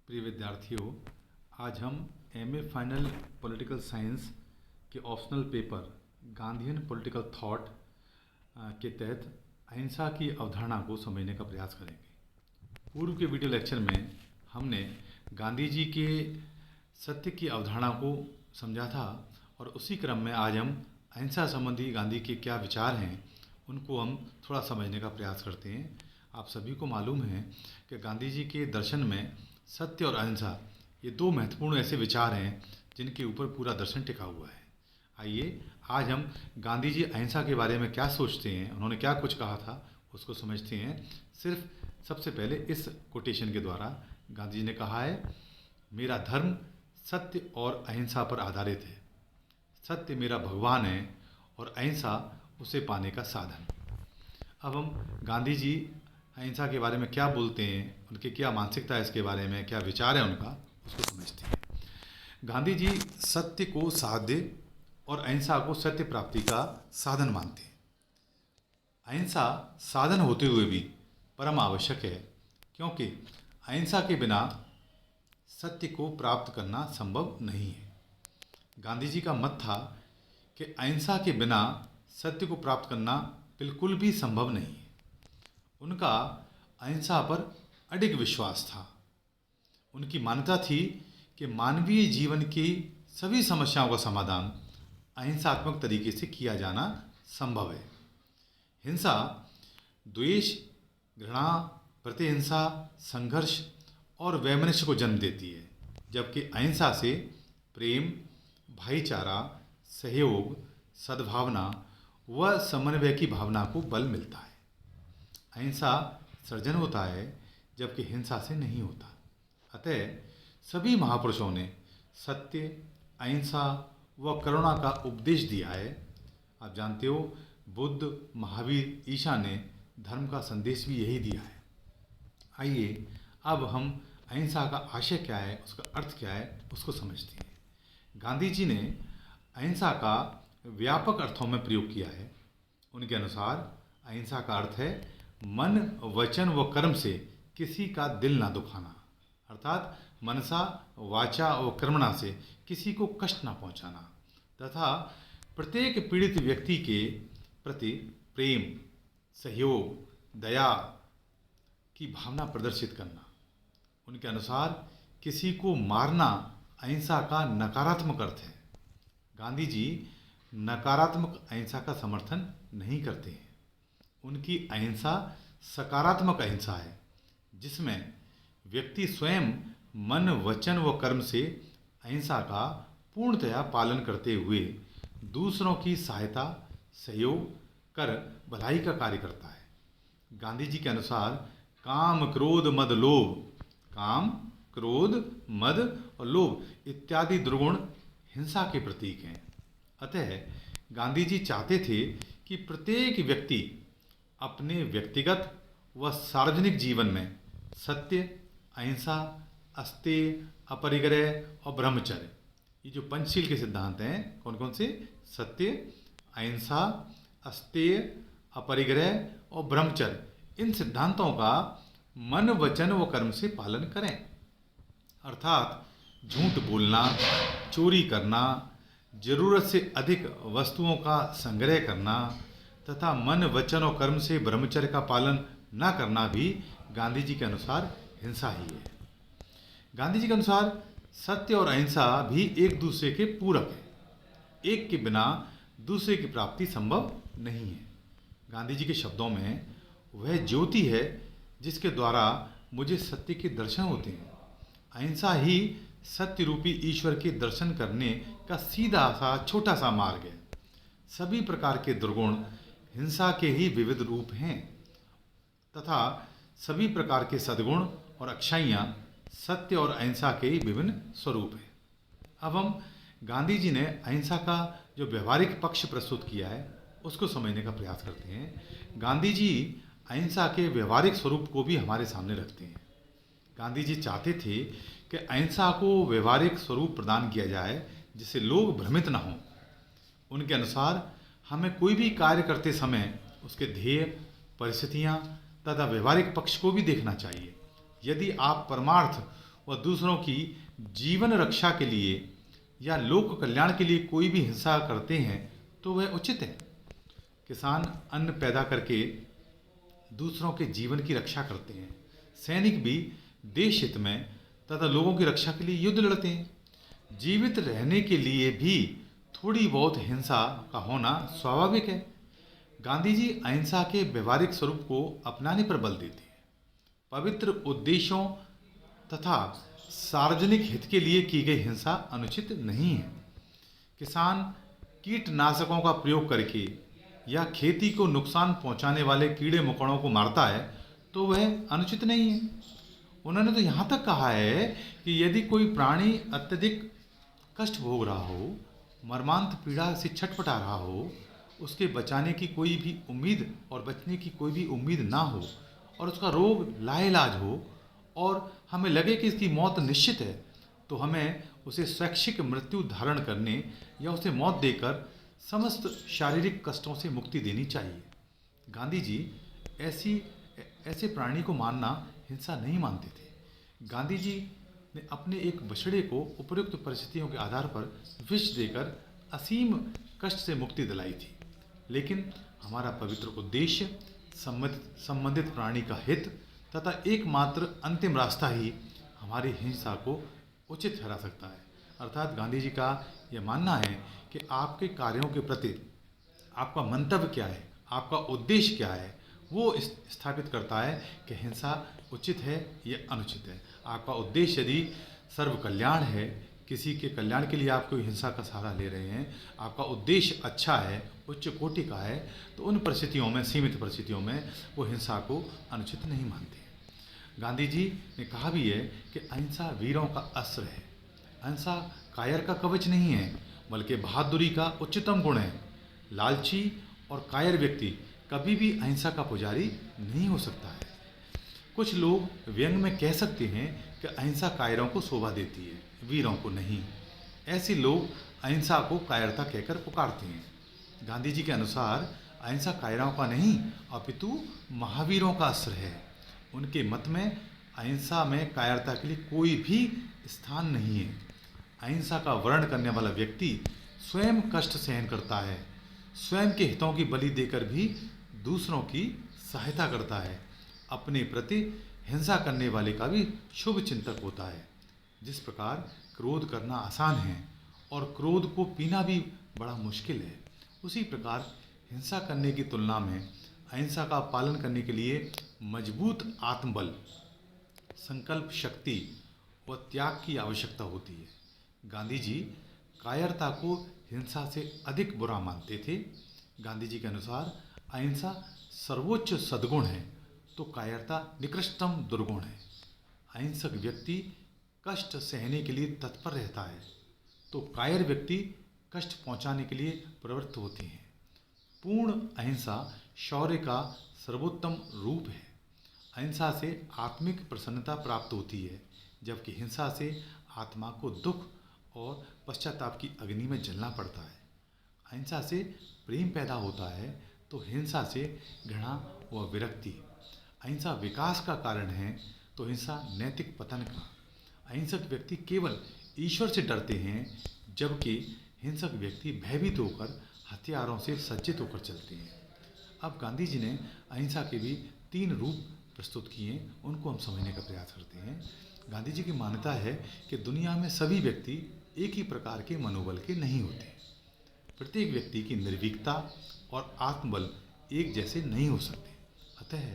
प्रिय विद्यार्थियों, आज हम एमए फाइनल पॉलिटिकल साइंस के optional paper Gandhian political thought के तहत अहिंसा की अवधारणा को समझने का प्रयास करेंगे। पूर्व के वीडियो लेक्चर में हमने गांधी जी के सत्य की अवधारणा को समझा था और उसी क्रम में आज हम अहिंसा संबंधी गांधी के क्या विचार हैं उनको हम थोड़ा समझने का प्रयास करते हैं। आप सभी को मालूम है कि गांधी जी के दर्शन में सत्य और अहिंसा ये दो महत्वपूर्ण ऐसे विचार हैं जिनके ऊपर पूरा दर्शन टिका हुआ है। आइए आज हम गांधी जी अहिंसा के बारे में क्या सोचते हैं, उन्होंने क्या कुछ कहा था, उसको समझते हैं। सिर्फ सबसे पहले इस कोटेशन के द्वारा गांधी जी ने कहा है, मेरा धर्म सत्य और अहिंसा पर आधारित है। सत्य मेरा भगवान है और अहिंसा उसे पाने का साधन। अब हम गांधी जी अहिंसा के बारे में क्या बोलते हैं, उनकी क्या मानसिकता है, इसके बारे में क्या विचार है उनका, उसको समझते हैं। गांधी जी सत्य को साध्य और अहिंसा को सत्य प्राप्ति का साधन मानते हैं। अहिंसा साधन होते हुए भी परम आवश्यक है, क्योंकि अहिंसा के बिना सत्य को प्राप्त करना संभव नहीं है। गांधी जी का मत था कि अहिंसा के बिना सत्य को प्राप्त करना बिल्कुल भी संभव नहीं है। उनका अहिंसा पर अडिग विश्वास था। उनकी मान्यता थी कि मानवीय जीवन की सभी समस्याओं का समाधान अहिंसात्मक तरीके से किया जाना संभव है। हिंसा द्वेष, घृणा, प्रतिहिंसा, संघर्ष और वैमनस्य को जन्म देती है, जबकि अहिंसा से प्रेम, भाईचारा, सहयोग, सद्भावना व समन्वय की भावना को बल मिलता है। अहिंसा सृजन होता है, जबकि हिंसा से नहीं होता। अतः सभी महापुरुषों ने सत्य, अहिंसा व करुणा का उपदेश दिया है। आप जानते हो, बुद्ध, महावीर, ईशा ने धर्म का संदेश भी यही दिया है। आइए अब हम अहिंसा का आशय क्या है, उसका अर्थ क्या है, उसको समझते हैं। गांधी जी ने अहिंसा का व्यापक अर्थों में प्रयोग किया है। उनके अनुसार अहिंसा का अर्थ है मन, वचन व कर्म से किसी का दिल ना दुखाना, अर्थात मनसा, वाचा व कर्मणा से किसी को कष्ट ना पहुंचाना, तथा प्रत्येक पीड़ित व्यक्ति के प्रति प्रेम, सहयोग, दया की भावना प्रदर्शित करना। उनके अनुसार किसी को मारना अहिंसा का नकारात्मक अर्थ है। गांधी जी नकारात्मक अहिंसा का समर्थन नहीं करते हैं। उनकी अहिंसा सकारात्मक अहिंसा है, जिसमें व्यक्ति स्वयं मन, वचन व कर्म से अहिंसा का पूर्णतया पालन करते हुए दूसरों की सहायता, सहयोग कर भलाई का कार्य करता है। गांधी जी के अनुसार काम, क्रोध, मद, लोभ, काम, क्रोध, मद और लोभ इत्यादि दुर्गुण हिंसा के प्रतीक हैं। अतः गांधी जी चाहते थे कि प्रत्येक व्यक्ति अपने व्यक्तिगत व सार्वजनिक जीवन में सत्य, अहिंसा, अस्तेय, अपरिग्रह और ब्रह्मचर्य, ये जो पंचशील के सिद्धांत हैं, कौन कौन से? सत्य, अहिंसा, अस्तेय, अपरिग्रह और ब्रह्मचर्य, इन सिद्धांतों का मन, वचन व कर्म से पालन करें। अर्थात झूठ बोलना, चोरी करना, जरूरत से अधिक वस्तुओं का संग्रह करना तथा मन, वचन और कर्म से ब्रह्मचर्य का पालन न करना भी गांधी जी के अनुसार हिंसा ही है। गांधी जी के अनुसार सत्य और अहिंसा भी एक दूसरे के पूरक है। एक के बिना दूसरे की प्राप्ति संभव नहीं है। गांधी जी के शब्दों में, वह ज्योति है जिसके द्वारा मुझे सत्य के दर्शन होते हैं। अहिंसा ही सत्य रूपी ईश्वर के दर्शन करने का सीधा सा छोटा सा मार्ग है। सभी प्रकार के दुर्गुण हिंसा के ही विविध रूप हैं तथा सभी प्रकार के सद्गुण और अच्छाइयाँ सत्य और अहिंसा के ही विभिन्न स्वरूप हैं। अब हम गांधी जी ने अहिंसा का जो व्यवहारिक पक्ष प्रस्तुत किया है उसको समझने का प्रयास करते हैं। गांधी जी अहिंसा के व्यवहारिक स्वरूप को भी हमारे सामने रखते हैं। गांधी जी चाहते थे कि अहिंसा को व्यवहारिक स्वरूप प्रदान किया जाए जिससे लोग भ्रमित न हों। उनके अनुसार हमें कोई भी कार्य करते समय उसके ध्येय, परिस्थितियाँ तथा व्यवहारिक पक्ष को भी देखना चाहिए। यदि आप परमार्थ वह दूसरों की जीवन रक्षा के लिए या लोक कल्याण के लिए कोई भी हिंसा करते हैं तो वह उचित है। किसान अन्न पैदा करके दूसरों के जीवन की रक्षा करते हैं। सैनिक भी देश हित में तथा लोगों की रक्षा के लिए युद्ध लड़ते हैं। जीवित रहने के लिए भी थोड़ी बहुत हिंसा का होना स्वाभाविक है। गांधी जी अहिंसा के व्यवहारिक स्वरूप को अपनाने पर बल देते हैं। पवित्र उद्देश्यों तथा सार्वजनिक हित के लिए की गई हिंसा अनुचित नहीं है। किसान कीटनाशकों का प्रयोग करके या खेती को नुकसान पहुंचाने वाले कीड़े मकोड़ों को मारता है तो वह अनुचित नहीं है। उन्होंने तो यहाँ तक कहा है कि यदि कोई प्राणी अत्यधिक कष्ट भोग रहा हो, मर्मांत पीड़ा से छटपटा रहा हो, उसके बचाने की कोई भी उम्मीद और बचने की कोई भी उम्मीद ना हो और उसका रोग लाइलाज हो और हमें लगे कि इसकी मौत निश्चित है, तो हमें उसे स्वैच्छिक मृत्यु धारण करने या उसे मौत देकर समस्त शारीरिक कष्टों से मुक्ति देनी चाहिए। गांधी जी ऐसे प्राणी को मारना हिंसा नहीं मानते थे। गांधी जी ने अपने एक बछड़े को उपयुक्त परिस्थितियों के आधार पर विष देकर असीम कष्ट से मुक्ति दिलाई थी। लेकिन हमारा पवित्र उद्देश्य संबंधित प्राणी का हित तथा एकमात्र अंतिम रास्ता ही हमारी हिंसा को उचित ठहरा सकता है। अर्थात गांधी जी का यह मानना है कि आपके कार्यों के प्रति आपका मंतव्य क्या है, आपका उद्देश्य क्या है, वो स्थापित करता है कि हिंसा उचित है या अनुचित है। आपका उद्देश्य यदि सर्व कल्याण है, किसी के कल्याण के लिए आप कोई हिंसा का सहारा ले रहे हैं, आपका उद्देश्य अच्छा है, उच्च कोटि का है, तो उन परिस्थितियों में, सीमित परिस्थितियों में वो हिंसा को अनुचित नहीं मानते। गांधी जी ने कहा भी है कि अहिंसा वीरों का अस्त्र है। अहिंसा कायर का कवच नहीं है, बल्कि बहादुरी का उच्चतम गुण है। लालची और कायर व्यक्ति कभी भी अहिंसा का पुजारी नहीं हो सकता है। कुछ लोग व्यंग में कह सकते हैं कि अहिंसा कायरों को शोभा देती है, वीरों को नहीं। ऐसे लोग अहिंसा को कायरता कहकर पुकारते हैं। गांधी जी के अनुसार अहिंसा कायरों का नहीं अपितु महावीरों का अस्त्र है। उनके मत में अहिंसा में कायरता के लिए कोई भी स्थान नहीं है। अहिंसा का वर्ण करने वाला व्यक्ति स्वयं कष्ट सहन करता है, स्वयं के हितों की बलि देकर भी दूसरों की सहायता करता है, अपने प्रति हिंसा करने वाले का भी शुभ चिंतक होता है। जिस प्रकार क्रोध करना आसान है और क्रोध को पीना भी बड़ा मुश्किल है, उसी प्रकार हिंसा करने की तुलना में अहिंसा का पालन करने के लिए मजबूत आत्मबल, संकल्प शक्ति व त्याग की आवश्यकता होती है। गांधी जी कायरता को हिंसा से अधिक बुरा मानते थे। गांधी जी के अनुसार अहिंसा सर्वोच्च सद्गुण है तो कायरता निकृष्टतम दुर्गुण है। अहिंसक व्यक्ति कष्ट सहने के लिए तत्पर रहता है तो कायर व्यक्ति कष्ट पहुंचाने के लिए प्रवृत्त होते हैं। पूर्ण अहिंसा शौर्य का सर्वोत्तम रूप है। अहिंसा से आत्मिक प्रसन्नता प्राप्त होती है, जबकि हिंसा से आत्मा को दुख और पश्चाताप की अग्नि में जलना पड़ता है। अहिंसा से प्रेम पैदा होता है तो हिंसा से घृणा व विरक्ति। अहिंसा विकास का कारण है तो हिंसा नैतिक पतन का। अहिंसक व्यक्ति केवल ईश्वर से डरते हैं, जबकि हिंसक व्यक्ति भयभीत होकर हथियारों से सज्जित होकर चलते हैं। अब गांधी जी ने अहिंसा के भी 3 रूप प्रस्तुत किए, उनको हम समझने का प्रयास करते हैं। गांधी जी की मान्यता है कि दुनिया में सभी व्यक्ति एक ही प्रकार के मनोबल के नहीं होते। प्रत्येक व्यक्ति की निर्भीकता और आत्मबल एक जैसे नहीं हो सकते। अतः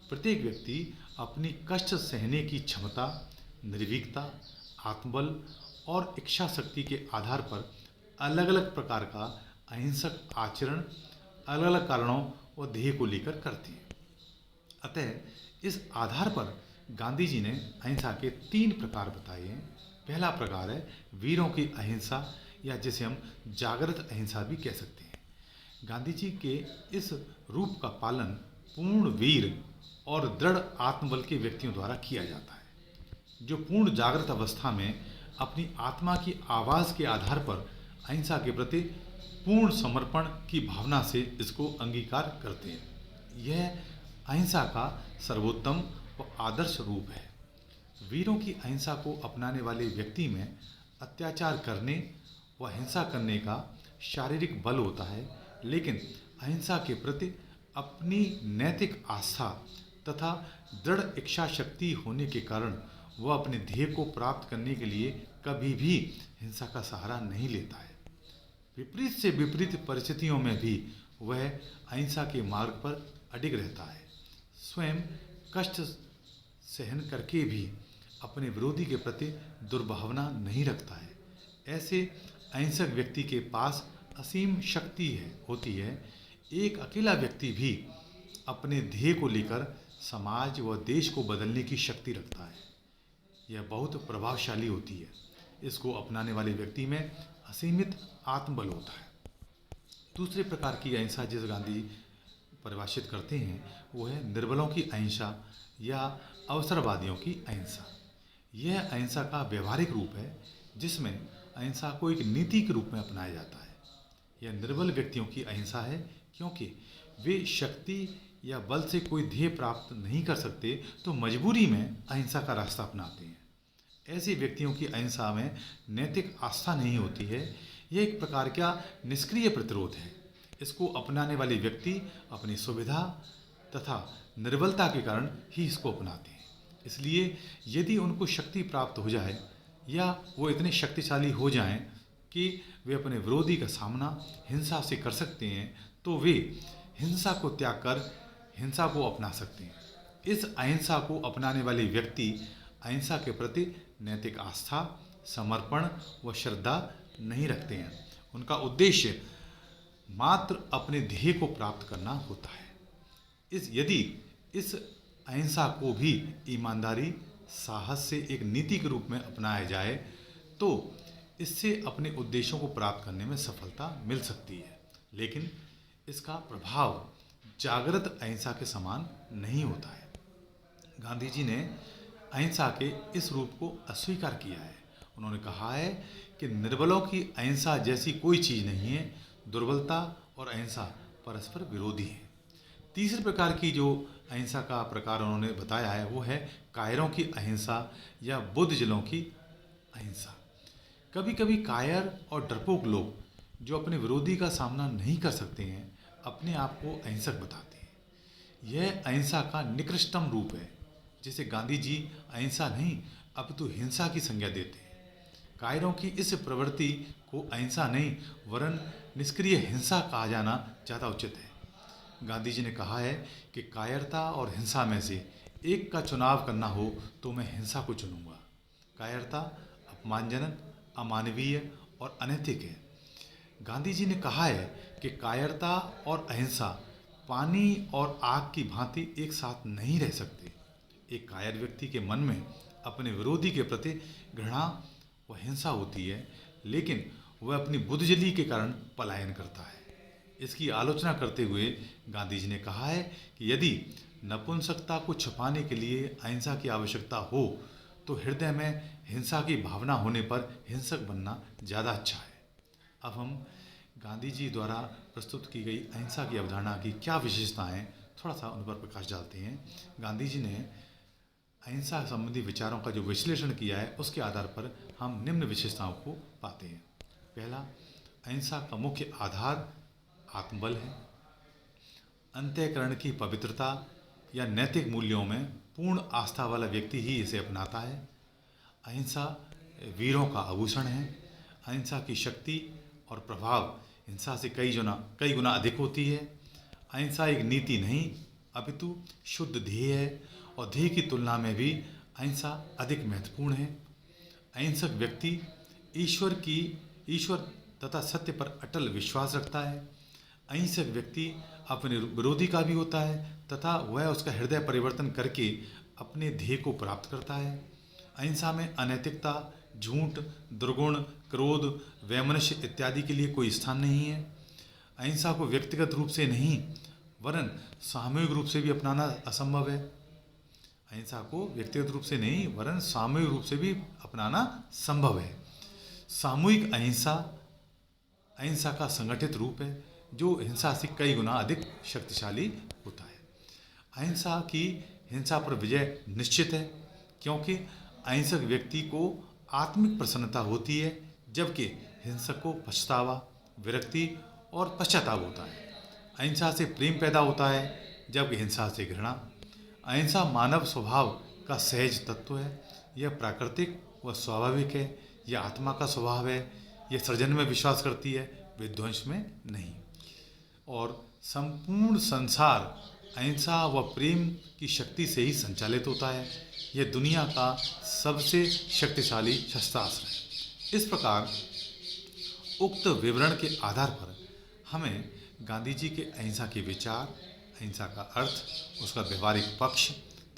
प्रत्येक व्यक्ति अपनी कष्ट सहने की क्षमता, निर्भीकता, आत्मबल और इच्छा शक्ति के आधार पर अलग अलग प्रकार का अहिंसक आचरण अलग अलग कारणों व ध्येय को लेकर करते हैं। अतः इस आधार पर गांधी जी ने अहिंसा के 3 प्रकार बताए हैं। पहला प्रकार है वीरों की अहिंसा, या जिसे हम जागृत अहिंसा भी कह सकते हैं। गांधी जी के इस रूप का पालन पूर्ण वीर और दृढ़ आत्मबल के व्यक्तियों द्वारा किया जाता है, जो पूर्ण जागृत अवस्था में अपनी आत्मा की आवाज़ के आधार पर अहिंसा के प्रति पूर्ण समर्पण की भावना से इसको अंगीकार करते हैं। यह अहिंसा का सर्वोत्तम व आदर्श रूप है। वीरों की अहिंसा को अपनाने वाले व्यक्ति में अत्याचार करने व हिंसा करने का शारीरिक बल होता है, लेकिन अहिंसा के प्रति अपनी नैतिक आस्था तथा दृढ़ इच्छा शक्ति होने के कारण वह अपने ध्येय को प्राप्त करने के लिए कभी भी हिंसा का सहारा नहीं लेता है। विपरीत से विपरीत परिस्थितियों में भी वह अहिंसा के मार्ग पर अडिग रहता है, स्वयं कष्ट सहन करके भी अपने विरोधी के प्रति दुर्भावना नहीं रखता है। ऐसे अहिंसक व्यक्ति के पास असीम शक्ति होती है। एक अकेला व्यक्ति भी अपने ध्येय को लेकर समाज व देश को बदलने की शक्ति रखता है। यह बहुत प्रभावशाली होती है। इसको अपनाने वाले व्यक्ति में असीमित आत्मबल होता है। दूसरे प्रकार की अहिंसा जिसे गांधी परिभाषित करते हैं वो है निर्बलों की अहिंसा या अवसरवादियों की अहिंसा। यह अहिंसा का व्यवहारिक रूप है जिसमें अहिंसा को एक नीति के रूप में अपनाया जाता है। यह निर्बल व्यक्तियों की अहिंसा है क्योंकि वे शक्ति या बल से कोई ध्येय प्राप्त नहीं कर सकते तो मजबूरी में अहिंसा का रास्ता अपनाते हैं। ऐसे व्यक्तियों की अहिंसा में नैतिक आस्था नहीं होती है। यह एक प्रकार का निष्क्रिय प्रतिरोध है। इसको अपनाने वाले व्यक्ति अपनी सुविधा तथा निर्बलता के कारण ही इसको अपनाते हैं। इसलिए यदि उनको शक्ति प्राप्त हो जाए या वो इतने शक्तिशाली हो जाएं कि वे अपने विरोधी का सामना हिंसा से कर सकते हैं तो वे हिंसा को त्याग कर हिंसा को अपना सकते हैं। इस अहिंसा को अपनाने वाले व्यक्ति अहिंसा के प्रति नैतिक आस्था, समर्पण व श्रद्धा नहीं रखते हैं। उनका उद्देश्य मात्र अपने ध्येय को प्राप्त करना होता है। यदि इस अहिंसा को भी ईमानदारी, साहस से एक नीति के रूप में अपनाया जाए तो इससे अपने उद्देश्यों को प्राप्त करने में सफलता मिल सकती है, लेकिन इसका प्रभाव जागृत अहिंसा के समान नहीं होता है। गांधी जी ने अहिंसा के इस रूप को अस्वीकार किया है। उन्होंने कहा है कि निर्बलों की अहिंसा जैसी कोई चीज़ नहीं है। दुर्बलता और अहिंसा परस्पर विरोधी हैं। तीसरे प्रकार की जो अहिंसा का प्रकार उन्होंने बताया है वो है कायरों की अहिंसा या बुद्धजनों की अहिंसा। कभी कभी कायर और डरपोक लोग जो अपने विरोधी का सामना नहीं कर सकते हैं अपने आप को अहिंसक बताते हैं। यह अहिंसा का निकृष्टतम रूप है जिसे गांधी जी अहिंसा नहीं अपितु हिंसा की संज्ञा देते हैं। कायरों की इस प्रवृत्ति को अहिंसा नहीं वरन निष्क्रिय हिंसा कहा जाना ज़्यादा उचित है। गांधी जी ने कहा है कि कायरता और हिंसा में से एक का चुनाव करना हो तो मैं हिंसा को चुनूंगा। कायरता अपमानजनक, अमानवीय और अनैतिक है। गांधी जी ने कहा है कि कायरता और अहिंसा पानी और आग की भांति एक साथ नहीं रह सकते। एक कायर व्यक्ति के मन में अपने विरोधी के प्रति घृणा व हिंसा होती है, लेकिन वह अपनी बुद्धजली के कारण पलायन करता है। इसकी आलोचना करते हुए गांधी जी ने कहा है कि यदि नपुंसकता को छुपाने के लिए अहिंसा की आवश्यकता हो तो हृदय में हिंसा की भावना होने पर हिंसक बनना ज़्यादा अच्छा है। अब हम गांधी जी द्वारा प्रस्तुत की गई अहिंसा की अवधारणा की क्या विशेषताएं थोड़ा सा उन पर प्रकाश डालते हैं। गांधी जी ने अहिंसा संबंधी विचारों का जो विश्लेषण किया है उसके आधार पर हम निम्न विशेषताओं को पाते हैं। पहला, अहिंसा का मुख्य आधार आत्मबल है। अंतःकरण की पवित्रता या नैतिक मूल्यों में पूर्ण आस्था वाला व्यक्ति ही इसे अपनाता है। अहिंसा वीरों का आभूषण है। अहिंसा की शक्ति और प्रभाव हिंसा से कई गुना अधिक होती है। अहिंसा एक नीति नहीं अपितु शुद्ध ध्येय है और ध्येय की तुलना में भी अहिंसा अधिक महत्वपूर्ण है। अहिंसक व्यक्ति ईश्वर तथा सत्य पर अटल विश्वास रखता है। अहिंसक व्यक्ति अपने विरोधी का भी होता है तथा वह उसका हृदय परिवर्तन करके अपने ध्येय को प्राप्त करता है। अहिंसा में अनैतिकता, झूठ, दुर्गुण, क्रोध, वैमनस्य इत्यादि के लिए कोई स्थान नहीं है। अहिंसा को व्यक्तिगत रूप से नहीं वरन सामूहिक रूप से भी अपनाना असंभव है। अहिंसा को व्यक्तिगत रूप से नहीं वरन सामूहिक रूप से भी अपनाना संभव है। सामूहिक अहिंसा का संगठित रूप है जो हिंसा से कई गुना अधिक शक्तिशाली होता है। अहिंसा की हिंसा पर विजय निश्चित है क्योंकि अहिंसक व्यक्ति को आत्मिक प्रसन्नता होती है, जबकि हिंसक को पछतावा, विरक्ति और पश्चाताप होता है। अहिंसा से प्रेम पैदा होता है, जबकि हिंसा से घृणा। अहिंसा मानव स्वभाव का सहज तत्व है। यह प्राकृतिक व स्वाभाविक है। यह आत्मा का स्वभाव है। यह सृजन में विश्वास करती है, विध्वंस में नहीं। और संपूर्ण संसार अहिंसा व प्रेम की शक्ति से ही संचालित होता है। यह दुनिया का सबसे शक्तिशाली शस्त्रास्त्र है। इस प्रकार उक्त विवरण के आधार पर हमें गांधी जी के अहिंसा के विचार, अहिंसा का अर्थ, उसका व्यवहारिक पक्ष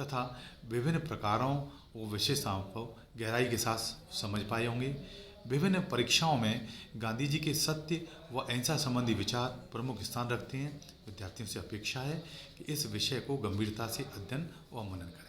तथा विभिन्न प्रकारों व विशेषताओं को गहराई के साथ समझ पाए होंगे। विभिन्न परीक्षाओं में गांधी जी के सत्य व अहिंसा संबंधी विचार प्रमुख स्थान रखते हैं। विद्यार्थियों से अपेक्षा है कि इस विषय को गंभीरता से अध्ययन व मनन करें।